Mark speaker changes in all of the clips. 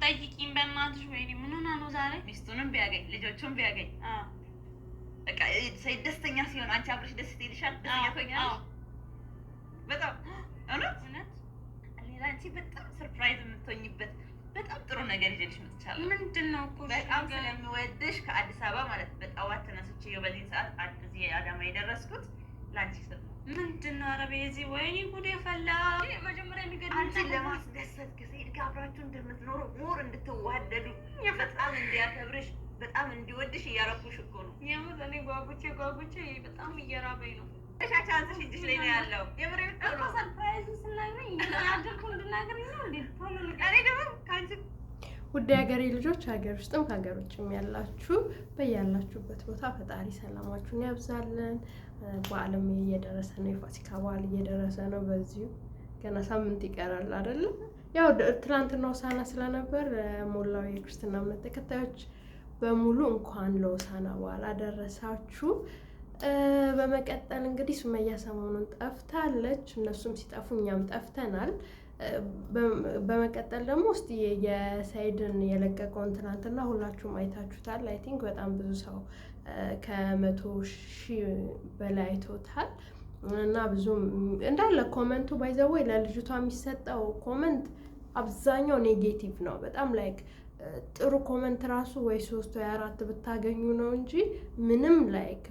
Speaker 1: ጠይቂኝ በእናትሽ። ወይኔ ምን ሆና ነው ዛሬ?
Speaker 2: ሚስቱንም ቢያገኝ ልጆቹን ቢያገኝ በቃ ሰይድ ደስተኛ ሲሆን አንቺ አብረሽ ደስ ይልሻል። ደስተኛ ትሆኛለሽ በጣም እውነት ሌላ አንቺ በጣም ሰርፕራይዝ የምትሆኝበት በጣም ጥሩ ነገር ይዤልሽ መጥቻለሁ።
Speaker 1: ምንድን ነው እኮ
Speaker 2: በጣም ስለምወድሽ ከአዲስ አበባ ማለት በጠዋት ተነስቼ በዚህ ሰዓት እዚህ አዳማ የደረስኩት ለአንቺ ስል ነው።
Speaker 1: ምንድን ነው? ኧረ በዚህ ወይኔ ጉዴ ፈላ። መጀመሪያ የሚገርም
Speaker 2: አንቺን ለማስደሰት ከሰይድ ጋር አብራችሁ እንደምትኖሩ ሞር እንድትዋደዱ በጣም እንዲያከብርሽ በጣም እንዲወድሽ እያረኩሽ እኮ ነው።
Speaker 1: የምር እኔ ጓጉቼ በጣም እየራበኝ ነው።
Speaker 2: ቻንስሽ እጅሽ ላይ ነው ያለው። የምር
Speaker 1: እኮ ሰርፕራይዝ ስናገኝ አድርኩ እንድናገረኝ ነው እንዴ? ቶሎ
Speaker 2: እኔ ደግሞ ከአንቺ
Speaker 3: ውድ ሀገሬ ልጆች ሀገር ውስጥም ከሀገር ውጭም ያላችሁ በያላችሁበት ቦታ ፈጣሪ ሰላማችሁን ያብዛልን። በዓለም እየደረሰ ነው፣ የፋሲካ በዓል እየደረሰ ነው። በዚሁ ገና ሳምንት ይቀራል አይደለም? ያው ትናንትና ሆሳዕና ስለነበር ሞላው የክርስትና እምነት ተከታዮች በሙሉ እንኳን ለሆሳዕና በዓል አደረሳችሁ። በመቀጠል እንግዲህ ሱመያ ሰሞኑን ጠፍታለች። እነሱም ሲጠፉ እኛም ጠፍተናል። በመቀጠል ደግሞ እስቲ የሰይድን የለቀቀውን ትናንትና ሁላችሁም አይታችሁታል። አይ ቲንክ በጣም ብዙ ሰው ከ100,000 በላይ አይቶታል። እና ብዙም እንዳለ ኮመንቱ ባይዘወይ ለልጅቷ የሚሰጠው ኮመንት አብዛኛው ኔጌቲቭ ነው። በጣም ላይክ ጥሩ ኮመንት ራሱ ወይ 3 ወይ 4 ብታገኙ ነው እንጂ ምንም ላይክ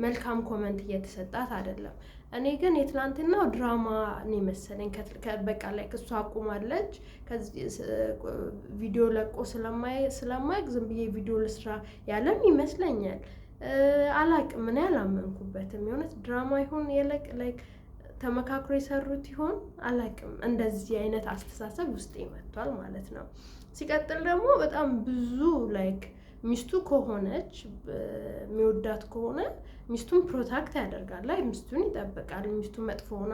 Speaker 3: መልካም ኮመንት እየተሰጣት አይደለም። እኔ ግን የትላንትናው ድራማ ነው መሰለኝ። በቃ ላይ እሷ አቁማለች። ከዚህ ቪዲዮ ለቆ ስለማይክ ዝም ብዬ ቪዲዮ ልስራ ያለም ይመስለኛል። አላቅም፣ ምን ያላመንኩበትም የሆነት ድራማ ይሁን የለቅ ላይክ ተመካክሮ የሰሩት ይሆን አላቅም። እንደዚህ አይነት አስተሳሰብ ውስጥ ይመቷል ማለት ነው። ሲቀጥል ደግሞ በጣም ብዙ ላይክ ሚስቱ ከሆነች የሚወዳት ከሆነ ሚስቱን ፕሮቴክት ያደርጋል፣ ላይ ሚስቱን ይጠብቃል። ሚስቱ መጥፎ ሆና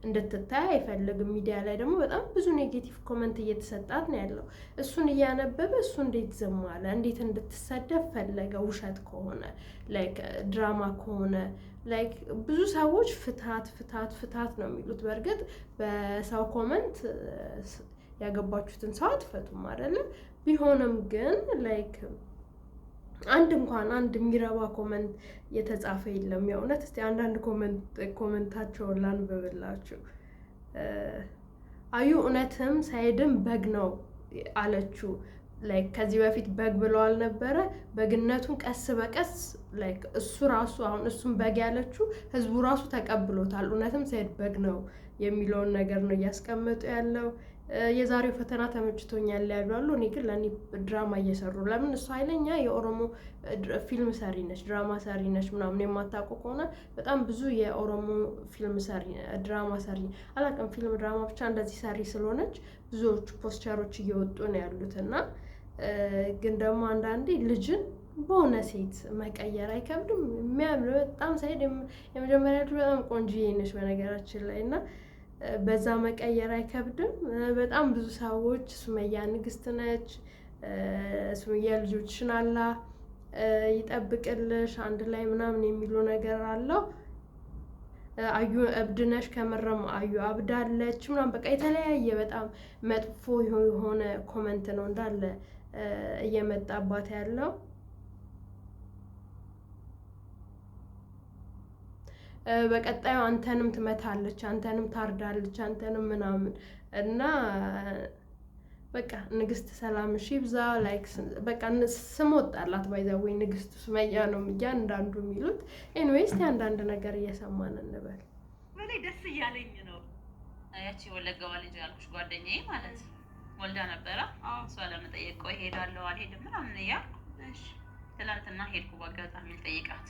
Speaker 3: እንድትታይ አይፈልግም። ሚዲያ ላይ ደግሞ በጣም ብዙ ኔጌቲቭ ኮመንት እየተሰጣት ነው ያለው። እሱን እያነበበ እሱ እንዴት ዝም አለ? እንዴት እንድትሰደብ ፈለገ? ውሸት ከሆነ ላይክ ድራማ ከሆነ ላይክ ብዙ ሰዎች ፍታት ነው የሚሉት። በእርግጥ በሰው ኮመንት ያገባችሁትን ሰው አትፈቱም አይደለም? ቢሆንም ግን ላይክ አንድ የሚረባ ኮመንት የተጻፈ የለም። የእውነት እስቲ አንዳንድ ኮመንታቸውን ላንብብላችሁ። አዩ እውነትም ሰይድም በግ ነው አለችው። ላይክ ከዚህ በፊት በግ ብለው አልነበረ? በግነቱን ቀስ በቀስ ላይክ እሱ ራሱ አሁን እሱም በግ ያለችው ህዝቡ ራሱ ተቀብሎታል። እውነትም ሰይድ በግ ነው የሚለውን ነገር ነው እያስቀመጡ ያለው። የዛሬው ፈተና ተመችቶኛል ያሉ አሉ። እኔ ግን ለኔ ድራማ እየሰሩ ለምን እሱ ኃይለኛ የኦሮሞ ፊልም ሰሪ ነች፣ ድራማ ሰሪ ነች ምናምን የማታውቁ ከሆነ በጣም ብዙ የኦሮሞ ፊልም ሰሪ ድራማ ሰሪ አላውቅም፣ ፊልም ድራማ ብቻ እንደዚህ ሰሪ ስለሆነች ብዙዎቹ ፖስቸሮች እየወጡ ነው ያሉት። እና ግን ደግሞ አንዳንዴ ልጅን በሆነ ሴት መቀየር አይከብድም? የሚያምር በጣም ሰይድ የመጀመሪያ ልጅ በጣም ቆንጆዬ ነች በነገራችን ላይ እና በዛ መቀየር አይከብድም? በጣም ብዙ ሰዎች ሱመያ ንግስት ነች፣ ሱመያ ልጆችሽን አላህ ይጠብቅልሽ አንድ ላይ ምናምን የሚሉ ነገር አለው። አዩ እብድነሽ ከመረም አዩ አብዳለች ምናምን በቃ የተለያየ በጣም መጥፎ የሆነ ኮመንት ነው እንዳለ እየመጣባት ያለው። በቀጣዩ አንተንም ትመታለች፣ አንተንም ታርዳለች፣ አንተንም ምናምን እና በቃ ንግስት ሰላምሽ ይብዛ። ላይክ በቃ ስም ወጣላት ባይዛው ንግስት ሱመያ ነው እያንዳንዱ የሚሉት። ኤኒዌይስ አንዳንድ ነገር እየሰማን እንበል።
Speaker 2: በላይ ደስ እያለኝ ነው። ያቺ ወለጋዋ ልጅ ያልኩሽ ጓደኛዬ ማለት ወልዳ ነበረ። እሷ ለመጠየቅ ቆይ ሄዳለሁ አልሄድም ምናምን እያልኩ ትላንትና ሄድኩ በአጋጣሚ ልጠይቃት።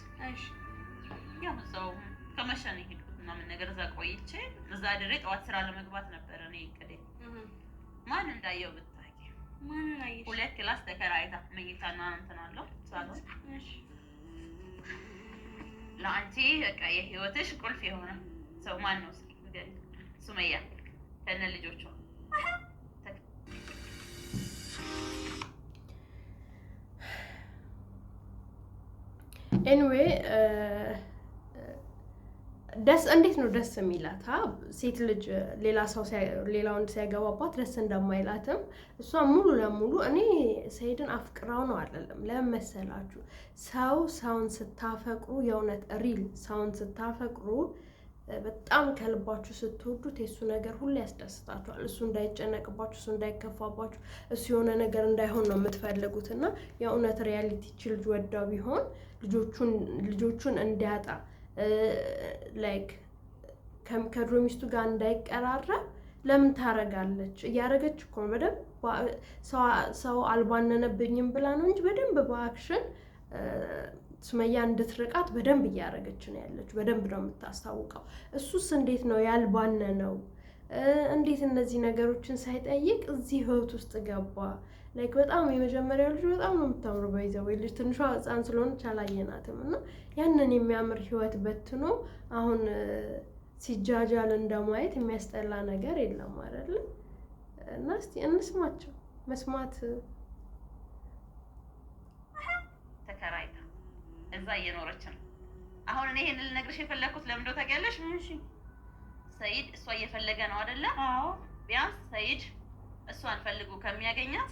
Speaker 2: ያው እዛው ከመሸ ነው የሄድኩት ምናምን ነገር እዛ ቆይቼ እዛ ድሬ ጠዋት ስራ ለመግባት ነበረ እኔ እቅዴ። ማን እንዳየው ብታውቂ?
Speaker 1: ማን አየሽ?
Speaker 2: 2 ክላስ ተከራይታ መኝታና እንትን አለው ሳሎን። ለአንቺ በቃ የህይወትሽ ቁልፍ የሆነ ሰው ማን ነው? ሱመያ ከነ ልጆቿ።
Speaker 3: ኤኒዌይ ደስ እንዴት ነው ደስ የሚላት ሴት ልጅ ሌላ ወንድ ሲያገባባት ደስ እንደማይላትም እሷ ሙሉ ለሙሉ እኔ ሰይድን አፍቅራው ነው አይደለም። ለምን መሰላችሁ? ሰውን ስታፈቅሩ የእውነት ሪል ሰውን ስታፈቅሩ በጣም ከልባችሁ ስትወዱት የእሱ ነገር ሁሉ ያስደስታችኋል። እሱ እንዳይጨነቅባችሁ፣ እሱ እንዳይከፋባችሁ፣ እሱ የሆነ ነገር እንዳይሆን ነው የምትፈልጉት። እና የእውነት ሪያሊቲ ልጅ ወዳው ቢሆን ልጆቹን እንዲያጣ ላይክ ከድሮ ሚስቱ ጋር እንዳይቀራረብ ለምን ታረጋለች? እያረገች እኮ ነው በደንብ። ሰው አልባነነብኝም ብላ ነው እንጂ በደንብ በአክሽን ሱመያ እንድትርቃት በደንብ እያረገች ነው ያለችው። በደንብ ነው የምታስታውቀው። እሱስ እንዴት ነው ያልባነነው? እንዴት እነዚህ ነገሮችን ሳይጠይቅ እዚህ ህይወት ውስጥ ገባ? ላይክ በጣም የመጀመሪያው ልጅ በጣም ነው የምታምረው። ባይዘው ልጅ ትንሿ ህፃን ስለሆነች አላየናትም። እና ያንን የሚያምር ህይወት በትኖ አሁን ሲጃጃል እንደማየት የሚያስጠላ ነገር የለም አይደል? እና እስቲ እንስማቸው። መስማት
Speaker 2: ተከራይታ እዛ እየኖረች ነው። አሁን እኔ ይሄን ልነግርሽ የፈለኩት ለምን እንደው ታውቂያለሽ? እሺ ሰይድ እሷ እየፈለገ ነው አይደለ? አዎ። ቢያንስ ሰይድ እሷን ፈልጎ ከሚያገኛት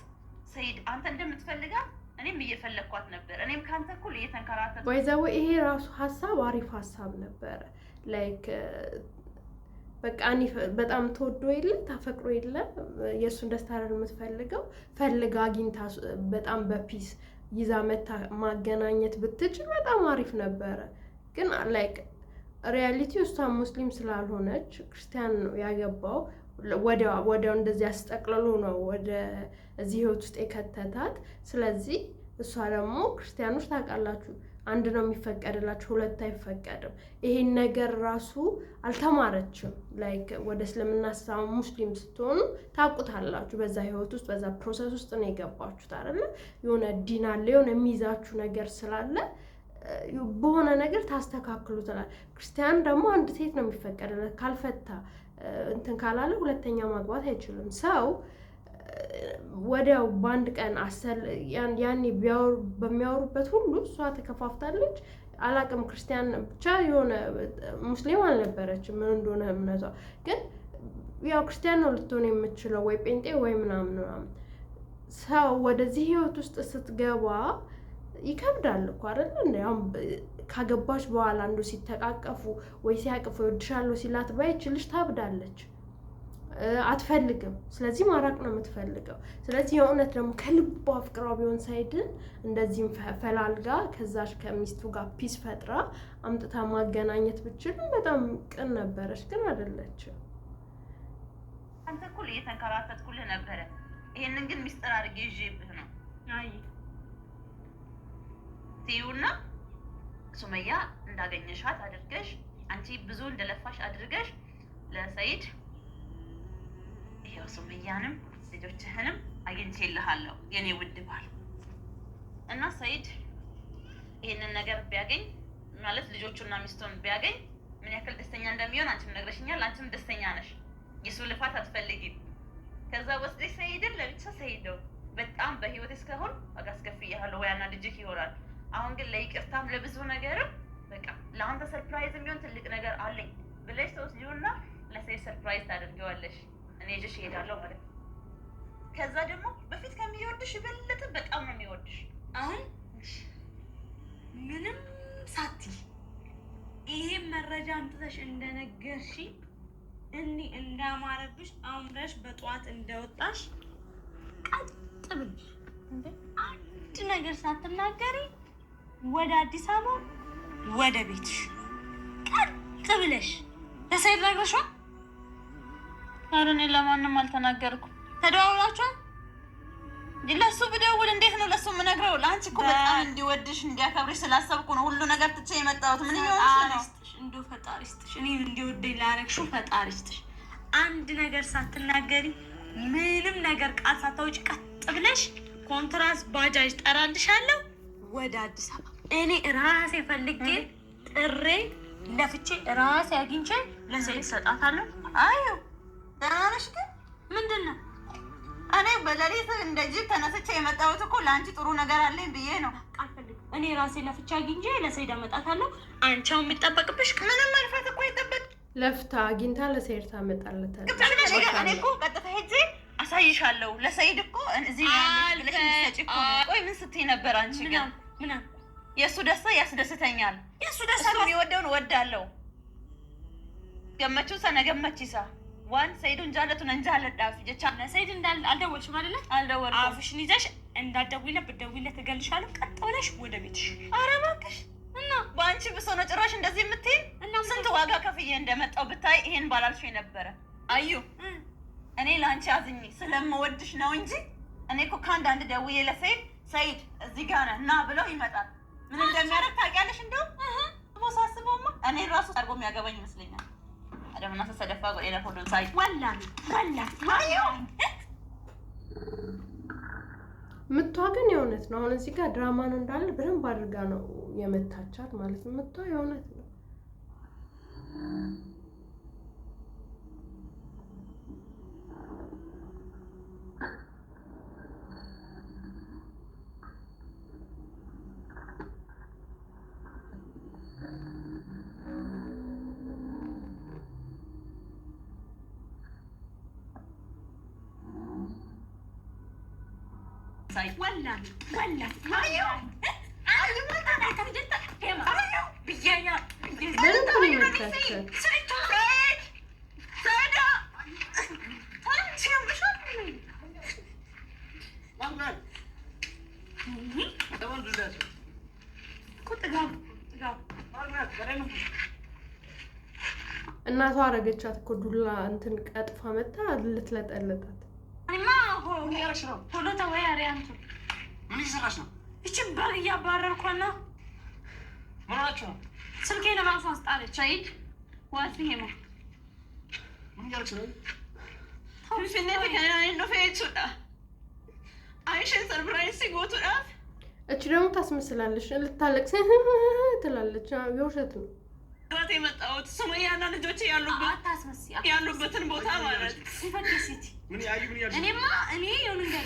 Speaker 2: ሰይድ አንተ እንደምትፈልጋት እኔም እየፈለኳት ነበር። እኔም ካንተ እኩል እየተንከራተትኩ
Speaker 3: ወይዘው ይሄ ራሱ ሀሳብ አሪፍ ሀሳብ ነበረ። ላይክ በቃ እኔ በጣም ተወዶ የለ ታፈቅሮ የለ የእሱን ደስታ አይደል የምትፈልገው? ፈልጋ አግኝታ በጣም በፒስ ይዛ መታ ማገናኘት ብትችል በጣም አሪፍ ነበረ። ግን ላይክ ሪያሊቲ እሷ ሙስሊም ስላልሆነች ክርስቲያን ነው ያገባው። ወዲያው እንደዚህ አስጠቅልሎ ነው ወደ እዚህ ህይወት ውስጥ የከተታት። ስለዚህ እሷ ደግሞ ክርስቲያኖች ታውቃላችሁ አንድ ነው የሚፈቀድላችሁ፣ ሁለት አይፈቀድም። ይሄን ነገር ራሱ አልተማረችም። ላይክ ወደ እስልምና ሙስሊም ስትሆኑ ታውቁታላችሁ። በዛ ህይወት ውስጥ በዛ ፕሮሰስ ውስጥ ነው የገባችሁት አይደለ? የሆነ ዲን አለ፣ የሆነ የሚይዛችሁ ነገር ስላለ በሆነ ነገር ታስተካክሉታል። ክርስቲያን ደግሞ አንድ ሴት ነው የሚፈቀድለት። ካልፈታ እንትን ካላለ ሁለተኛ ማግባት አይችልም። ሰው ወዲያው በአንድ ቀን ያኔ በሚያወሩበት ሁሉ እሷ ተከፋፍታለች። አላቅም ክርስቲያን ብቻ የሆነ ሙስሊም አልነበረችም ምን እንደሆነ እምነቷ። ግን ያው ክርስቲያን ነው ልትሆን የምትችለው ወይ ጴንጤ ወይ ምናምን። ሰው ወደዚህ ህይወት ውስጥ ስትገባ ይከብዳል እኮ አይደል? እንደውም ካገባች በኋላ አንዱ ሲተቃቀፉ ወይ ሲያቅፉ ይወድሻለሁ ሲላት ባይችልሽ ታብዳለች፣ አትፈልግም። ስለዚህ ማራቅ ነው የምትፈልገው። ስለዚህ የእውነት ደግሞ ከልቧ አፍቅራው ቢሆን ሳይድን እንደዚህም ፈላልጋ ከዛች ከሚስቱ ጋር ፒስ ፈጥራ አምጥታ ማገናኘት ብችልም በጣም ቅን ነበረች። ግን አይደለችም።
Speaker 2: አንተ እኩል እየተንከራተትኩልህ ነበረ። ይሄንን ግን ሚስጥር አድርጌ ይዤብህ ነው። አይ ትዩና ሱመያ እንዳገኘሻት አድርገሽ አንቺ ብዙ እንደለፋሽ አድርገሽ ለሰይድ ይሄው ሱመያንም ልጆችህንም አግኝቼልሃለሁ የኔ ውድ ባል። እና ሰይድ ይሄንን ነገር ቢያገኝ ማለት ልጆቹና ሚስቱን ቢያገኝ ምን ያክል ደስተኛ እንደሚሆን አንቺም ነግረሽኛል። አንቺም ደስተኛ ነሽ። የሱ ልፋት አትፈልጊም። ከዛ ወስደሽ ሰይድን ለብቻ ሰይደው በጣም በህይወት እስካሁን ዋጋ አስከፍያለሁ ወይ አናድጄህ ይሆናል። አሁን ግን ለይቅርታም ለብዙ ነገርም በቃ ለአንተ ሰርፕራይዝ የሚሆን ትልቅ ነገር አለኝ ብለሽ ተወስጂውና ለሰይድ ሰርፕራይዝ ታደርጊዋለሽ። እኔ ይዤሽ እሄዳለሁ ማለት ነው። ከዛ ደግሞ በፊት ከሚወድሽ የበለጠ በጣም ነው የሚወድሽ።
Speaker 1: አሁን ምንም ሳትይ ይሄን መረጃ አምጥተሽ እንደነገርሽ እኔ እንዳማረብሽ አምረሽ በጠዋት እንደወጣሽ ቀጥ ብለሽ አንድ ነገር ሳትናገሪ ወደ አዲስ አበባ ወደ ቤትሽ ቀጥ ብለሽ ለሰይድ ነግረሽዋል?
Speaker 2: ኧረ እኔ ለማንም አልተናገርኩም።
Speaker 1: ተደዋውላችኋል?
Speaker 2: ለሱ ብደውል እንዴት ነው ለሱ የምነግረው? ለአንቺ እኮ በጣም እንዲወድሽ እንዲያከብርሽ ስላሰብኩ ነው ሁሉ ነገር ትቼ የመጣሁት። ምን ይሆንሽ ነው?
Speaker 1: እንደው ፈጣሪ ይስጥሽ። እኔ እንዲወደኝ ላረግሽው ፈጣሪ ይስጥሽ። አንድ ነገር ሳትናገሪ ምንም ነገር ቃል ሳታውጪ ቀጥ ብለሽ ኮንትራስ ባጃጅ ጠራልሻለሁ ወደ አዲስ አበባ። እኔ ራሴ ፈልጌ ጥሬ ለፍቼ ራሴ አግኝቼ ለሰይድ ሰጣታለሁ።
Speaker 2: አዩ ደህና ነሽ? ግን
Speaker 1: ምንድን ነው
Speaker 2: እኔ በሌሊት እንደዚህ ተነስቼ የመጣሁት እኮ ለአንቺ ጥሩ ነገር አለኝ ብዬ ነው።
Speaker 1: ቃል አልፈልግም። እኔ ራሴ ለፍቻ አግኝቼ ለሰይድ አመጣታለሁ። አንቺው የሚጠበቅብሽ ምንም መልፋት እኮ አይጠበቅ።
Speaker 3: ለፍታ አግኝታ ለሰይድ ታመጣለታለች።
Speaker 2: እኔ እኮ ቀጥታ ሄጄ አሳይሻለሁ። ለሰይድ እኮ እዚህ ያለሽ ልትሰጪ እኮ ነው። ቆይ ምን ስትይ ነበር አንቺ? ግን
Speaker 1: ምን
Speaker 2: የእሱ ደስታ ያስደስተኛል።
Speaker 1: የእሱ ደስታ
Speaker 2: እሱ የሚወደውን እወዳለሁ። ገመቹ ሰነገመቺሳ ዋን ሰይዱን ጃለቱን እንጃለዳፍ ጀቻ
Speaker 1: ለሰይድ አልደወልሽም አይደለ?
Speaker 2: አልደወልኩም።
Speaker 1: አፍሽን ይዘሽ እንዳትደውይለት፣ ብትደውይለት እገልሻለሁ። ቀጥ ብለሽ ወደ ቤትሽ።
Speaker 2: ኧረ እባክሽ እና በአንቺ ብሶ ነው ጭራሽ እንደዚህ የምትይ? ስንት ዋጋ ከፍዬ እንደመጣው ብታይ ይሄን ባላልሽው የነበረ። አዩ እኔ ለአንቺ አዝኜ ስለምወድሽ ነው እንጂ እኔ እኮ ከአንዳንድ ደውዬ ለሰይድ ሰይድ እዚህ ጋር ነህ እና ብለው ይመጣል። ምን እንደሚያደርግ ታውቂያለሽ? እንደውም ሳስበውማ እኔ ራሱ አድርጎ የሚያገባኝ ይመስለኛል። አደምና ተሰደፋ ጎዴና ሆዶን ሳይ
Speaker 1: ወላሂ አዩ
Speaker 3: ምቷ ግን የእውነት ነው። አሁን እዚህ ጋር ድራማ ነው እንዳለ በደንብ አድርጋ ነው የመታቻት ማለት ነው። ምቷ የእውነት ነው። እናቷ አረገቻት እኮ ዱላ እንትን ቀጥፋ መታ ልትለጠለጣት።
Speaker 1: ቶሎ ተወይ አሪያንቱ
Speaker 4: ምን እየሰራሽ ነው?
Speaker 1: እቺ በር እያባረርኳት ነው።
Speaker 4: ምን ሆናችሁ ነው?
Speaker 1: ስልኬን እራሱ አስጣለች። ሰይድ ዋት ይሄ ነው?
Speaker 4: ምን እያልሽ ነው?
Speaker 3: እቺ ደግሞ ታስመስላለች፣ ልታለቅስ ትላለች። የውሸት ነው
Speaker 2: የመጣሁት ሱመያና ልጆቼ ያሉበትን ቦታ ማለት
Speaker 1: ሲፈክሲቲ
Speaker 4: ምን ያዩ ምን ያዩ
Speaker 1: እኔማ እኔ የሆነ ነገር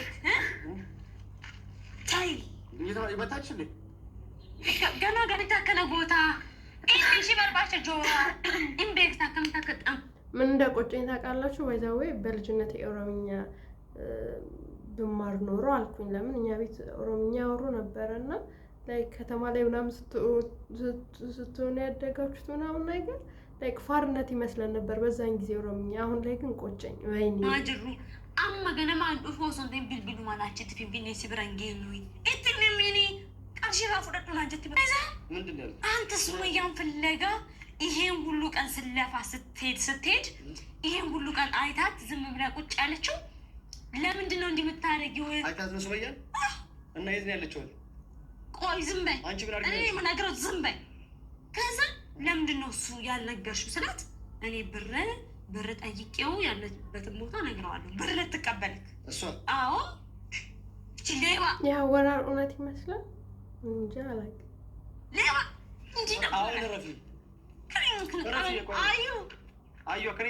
Speaker 1: ታይ
Speaker 4: ይመታች እንዴ?
Speaker 1: ገና ታከለ ቦታ እሺ በርባቸው ጆራ ኢምቤክ ታከም
Speaker 3: ምን እንደቆጨኝ ታውቃላችሁ? ወይዛው በልጅነት ኦሮምኛ ብማር ኖሮ አልኩኝ። ለምን እኛ ቤት ኦሮምኛ ያወሩ ነበርና ላይ ከተማ ላይ ምናምን ስትሆኑ ያደጋችሁት ምናምን ነገር ላይ ፋርነት ይመስለን ነበር በዛን ጊዜ ኦሮምኛ። አሁን ላይ ግን ቆጨኝ። ወይኔ
Speaker 1: ማጅሩ አማ ገነማ አንዱፎ ሶንቴን ቢልቢሉ ማናቸት ፊንፊኔ ሲብራንጌኑይ እትም ሚኒ ቀርሺራ ፍረዱ ናጀት በዛ
Speaker 4: ምንድነው?
Speaker 1: አንተ ሱመያን ፍለጋ ይሄን ሁሉ ቀን ስለፋ ስትሄድ ይሄን ሁሉ ቀን አይታት ዝም ብላ ቁጭ ያለችው ለምንድን ነው እንደምታረጊው?
Speaker 4: አይታት ነው ሱመያን እና የት ነው ያለችው?
Speaker 1: ቆይ ዝም በይ።
Speaker 4: አንቺ ብራ
Speaker 1: እኔ የምነግረው ዝም በይ። ከዛ ለምንድን ነው እሱ ያልነገርሽው ስላት እኔ ብር ጠይቄው ያለበትን ቦታ ነግረዋለሁ። ብር ልትቀበልክ
Speaker 4: እሷ?
Speaker 1: አዎ እቺ ሌባ።
Speaker 3: ያወራር እውነት ይመስላል እንጂ አላውቅም።
Speaker 1: ሌባ እንጂ ነው።
Speaker 4: አሁን ረፊ አዩ ከኔ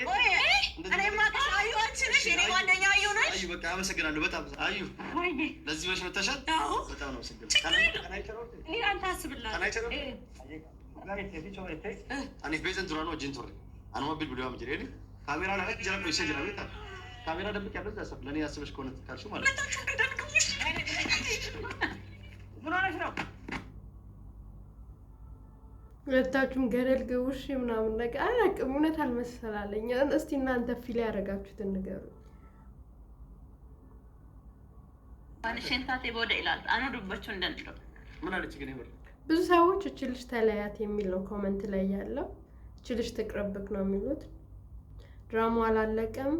Speaker 2: እኔ ማቀሽ አዩ አንቺ ነሽ። እኔ ዋነኛ አዩ ነሽ።
Speaker 4: አዩ በቃ አመሰግናለሁ በጣም አዩ።
Speaker 1: ወይኔ
Speaker 4: ለዚህ በሽ መተሻል።
Speaker 1: አዎ
Speaker 4: በጣም ነው አመሰግናለሁ።
Speaker 1: እኔ አንተ አስብላት
Speaker 4: እኔ ቤዘን ዱራኖ ጂንቶሪ አንማ ቢል ቪዲዮ አምጪ ሬዲ ካሜራ ላይ ጀራ ነው ይሰጅራ ቤታ ካሜራ ደብቅ ያለው ያሰብ ለኔ ያስበሽ ከሆነ ካልሽው ማለት ነው። ምን ሆነሽ ነው?
Speaker 3: ሁለታችሁም ገደል ግቡሽ ምናምን ነገር አላውቅም። እውነት አልመሰላለኝ። እስቲ እናንተ ፊል ያደረጋችሁትን ንገሩኝ።
Speaker 2: አንሸንታቴ ቦደ ይላል አኑ ዱበቹ እንደንደው
Speaker 4: ምን አለች ግን ይወር
Speaker 3: ብዙ ሰዎች እቺ ልጅ ተለያት የሚል ነው ኮሜንት ላይ ያለው። እቺ ልጅ ትቅርብክ ነው የሚሉት። ድራማው አላለቀም።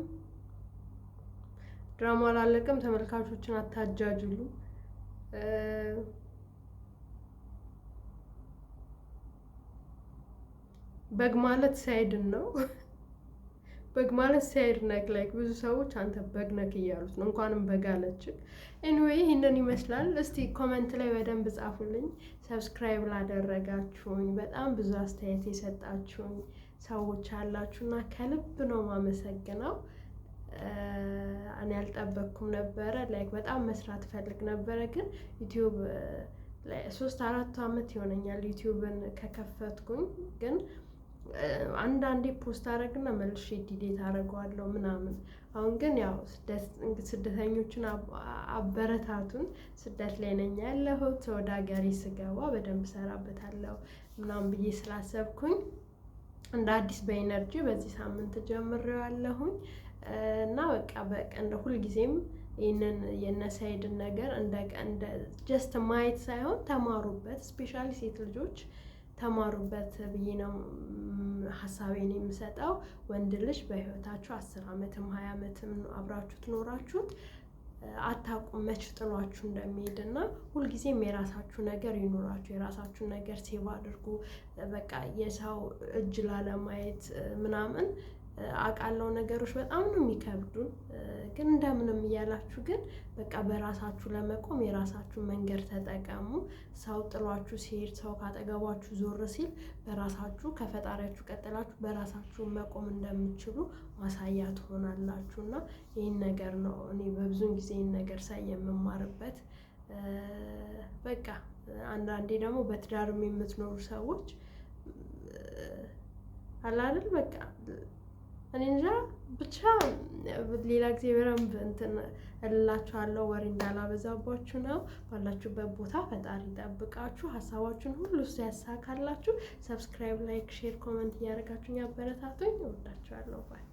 Speaker 3: ተመልካቾችን አታጃጅሉ። በግ ማለት ሳይድን ነው። በግ ማለት ሳይድ ነክ ላይክ ብዙ ሰዎች አንተ በግ ነክ እያሉት ነው። እንኳንም በግ አለችክ። ኤኒዌይ ይሄንን ይመስላል። እስቲ ኮሜንት ላይ በደንብ ጻፉልኝ። ሰብስክራይብ ላደረጋችሁኝ በጣም ብዙ አስተያየት የሰጣችሁኝ ሰዎች አላችሁና ከልብ ነው ማመሰግነው። እኔ አልጠበቅኩም ነበረ። ላይክ በጣም መስራት ፈልግ ነበረ ግን ዩቲዩብ ለ3-4 ዓመት ይሆነኛል ዩቲዩብን ከከፈትኩኝ። ግን አንዳንዴ ፖስት አደረግና መልሼ ዲሌት አደርገዋለሁ ምናምን። አሁን ግን ያው ስደተኞችን አበረታቱን። ስደት ላይ ነኝ ያለሁት። ወደ ሀገሬ ስገባ በደንብ ሰራበታለሁ ምናምን ብዬ ስላሰብኩኝ እንደ አዲስ በኢነርጂ በዚህ ሳምንት ጀምሬዋለሁኝ እና በቃ እንደ ሁልጊዜም ይህንን የነሳይድን ነገር እንደ ጀስት ማየት ሳይሆን ተማሩበት፣ ስፔሻሊ ሴት ልጆች ተማሩበት ብዬ ነው ሀሳቤን የምሰጠው። ወንድ ልጅ በህይወታችሁ 10 ዓመትም 20 ዓመትም አብራችሁ ትኖራችሁት አታውቁም መች ጥሏችሁ እንደሚሄድ እና ሁልጊዜም የራሳችሁ ነገር ይኖራችሁ፣ የራሳችሁን ነገር ሴቭ አድርጉ። በቃ የሰው እጅ ላለማየት ምናምን አውቃለሁ ነገሮች በጣም ነው የሚከብዱን። ግን እንደምንም እያላችሁ ግን በቃ በራሳችሁ ለመቆም የራሳችሁን መንገድ ተጠቀሙ። ሰው ጥሏችሁ ሲሄድ፣ ሰው ካጠገባችሁ ዞር ሲል በራሳችሁ ከፈጣሪያችሁ ቀጥላችሁ በራሳችሁ መቆም እንደምትችሉ ማሳያ ትሆናላችሁ እና ይህን ነገር ነው እኔ በብዙን ጊዜ ይህን ነገር ሳይ የምማርበት። በቃ አንዳንዴ ደግሞ በትዳርም የምትኖሩ ሰዎች አላደል በቃ እኔ እንጃ ብቻ ሌላ ጊዜ በደንብ እንትን እላችኋለሁ። ወሬ እንዳላበዛባችሁ ነው። ባላችሁበት ቦታ ፈጣሪ ይጠብቃችሁ፣ ሀሳባችሁን ሁሉ እሱ ያሳካላችሁ። ሰብስክራይብ፣ ላይክ፣ ሼር፣ ኮመንት እያደረጋችሁኝ አበረታቱኝ። እወዳችኋለሁ። ባይ